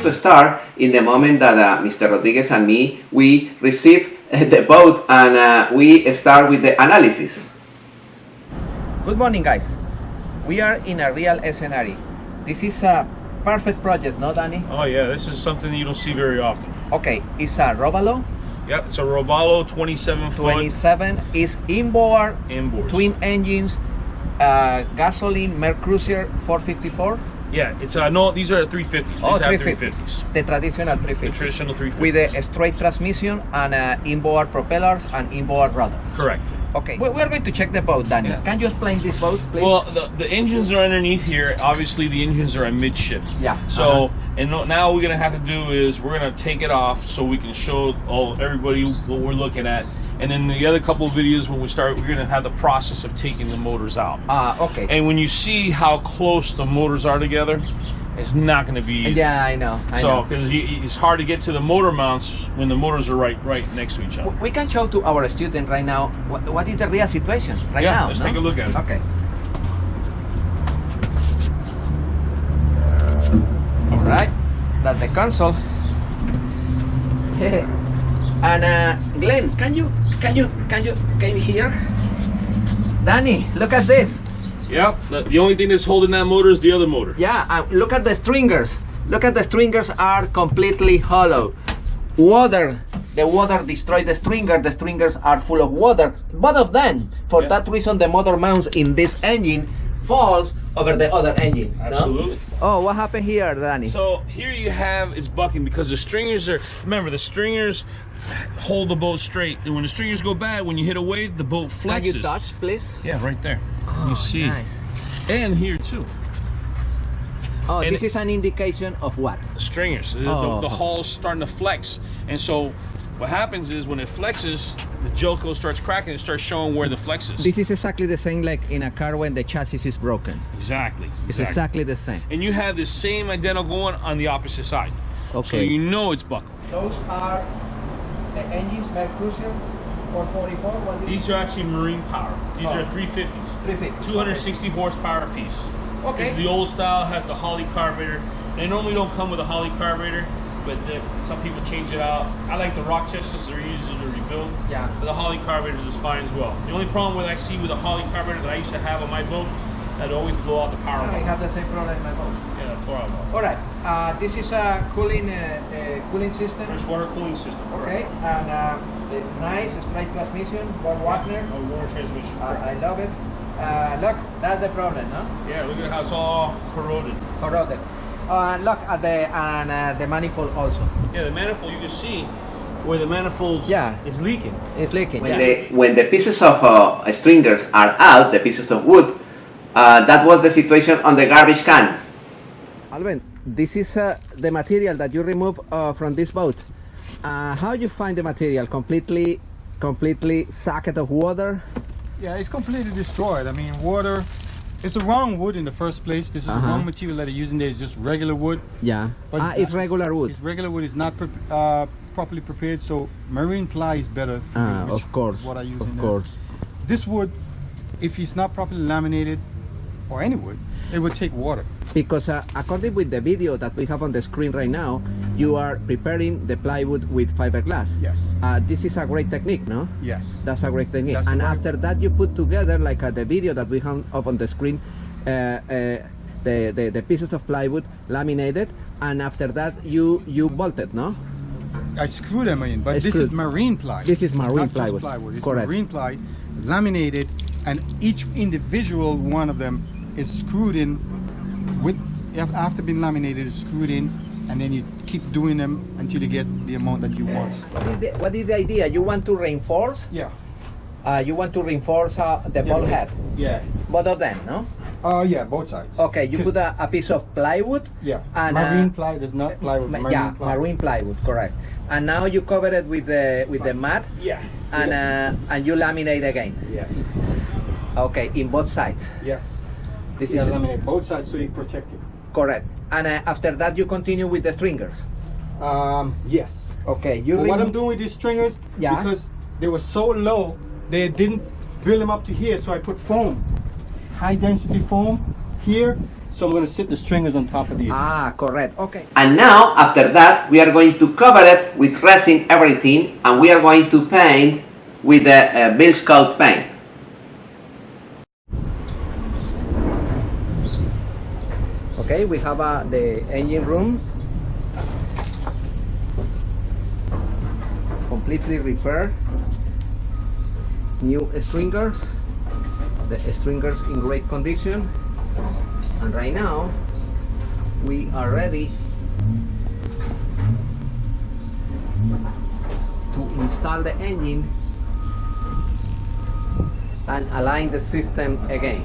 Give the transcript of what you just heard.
going to start in the moment that Mr. Rodriguez and me, we receive the boat and we start with the analysis. Good morning, guys. We are in a real scenario. This is a perfect project, no, Danny? Oh yeah, this is something you don't see very often. Okay, it's a Robalo. Yep, it's a Robalo 27 foot. 27 is inboard, Inboards. twin engines, gasoline Mercruiser 454. Yeah, it's no, these are 350s. These Oh, have 350s. The traditional The 350. traditional 350s. With a straight transmission and inboard propellers and inboard rudders. Correct. Okay, we're going to check the boat, Danny. Yeah. Can you explain this boat, please? Well, the engines are underneath here. Obviously, the engines are midship. Yeah. So, and now we're gonna have to do is we're gonna take it off so we can show everybody what we're looking at. And then the other couple of videos when we start, we're gonna have the process of taking the motors out. Okay. And when you see how close the motors are together, it's not going to be easy. Yeah, I know. So, because it's hard to get to the motor mounts when the motors are right next to each other. We can show to our student right now what is the real situation right now. Let's take a look at it. Okay. All right, that's the console. And Glenn, can you hear? Danny, look at this. Yep. The only thing that's holding that motor is the other motor. Yeah, look at the stringers. Look at the stringers are completely hollow. The water destroyed the stringer. The stringers are full of water. Both of them. For that reason, the motor mounts in this engine falls over the other engine. Absolutely. No? Oh, what happened here, Danny? So here you have it's bucking because the stringers are. Remember, the stringers hold the boat straight, and when the stringers go bad, when you hit a wave, the boat flexes. Can you touch, please? Yeah, right there. Oh, you see. nice. And here too. Oh, and this is an indication of what? The stringers. The hull's starting to flex, and so what happens is when it flexes, the Jelco starts cracking. It starts showing where the flex is. This is exactly the same like in a car when the chassis is broken. Exactly. It's exactly the same. And you have the same identical one on the opposite side. Okay. So you know it's buckling. Those are the engines, Mercruiser 444. These are actually marine power. These are 350s. 350. 260 horsepower apiece. Okay. This is the old style, has the Holly carburetor. They normally don't come with a Holly carburetor, but some people change it out. I like the Rochesters, they're easy to rebuild. Yeah. But the Holly carburetor is fine as well. The only problem with I see with the Holly carburetor that I used to have on my boat, that always blow out the power. I have the same problem in my boat. Yeah, pour out. All right. This is a cooling system. First water cooling system. Okay. And the nice straight transmission, Bob Wagner. A water transmission. I love it. Look, that's the problem, no? Yeah, look at how it's all corroded. Corroded. Look at the manifold also. Yeah, the manifold, you can see where the manifold is leaking. It's leaking. When the pieces of stringers are out, the pieces of wood, that was the situation on the garbage can. Alvin, this is the material that you remove from this boat. How you find the material? Completely sacked of water? Yeah, it's completely destroyed. I mean, water, it's the wrong wood in the first place. This is the wrong material that they're using there. It's just regular wood. Yeah. But it's regular wood. It's regular wood. It's not properly prepared, so marine ply is better. Of course. Is what I use of in course. There. This wood, if it's not properly laminated, or any wood, it would take water. Because according with the video that we have on the screen right now, you are preparing the plywood with fiberglass. Yes. This is a great technique, no? Yes. That's a great technique. That's and after that, you put together, like the video that we have up on the screen, the pieces of plywood laminated, and after that, you bolted, no? I screw them in, but this is marine ply. This is marine not plywood. Just plywood. It's correct. Marine ply, laminated, and each individual one of them is screwed in with after being laminated, it's screwed in, and then you keep doing them until you get the amount that you want. What is the idea? You want to reinforce? Yeah. You want to reinforce the ball head? Yeah. Both of them, no? Yeah, both sides. Okay, you put a piece of plywood. Yeah. And marine ply does not plywood. Marine plywood, correct. And now you cover it with the mat. Yeah. And you laminate again. Yes. Okay, in both sides. Yes. This You is laminate both sides so you protect it. correct. And after that, you continue with the stringers. Yes. Okay, What I'm doing with these stringers, because they were so low, they didn't build them up to here, so I put foam, high density foam here, So I'm going to sit the stringers on top of these. Ah, correct. Okay. And now, after that, we are going to cover it with resin everything, and we are going to paint with the Mills coat paint. Okay, we have the engine room completely repaired. New stringers, the stringers in great condition, and right now we are ready to install the engine and align the system again.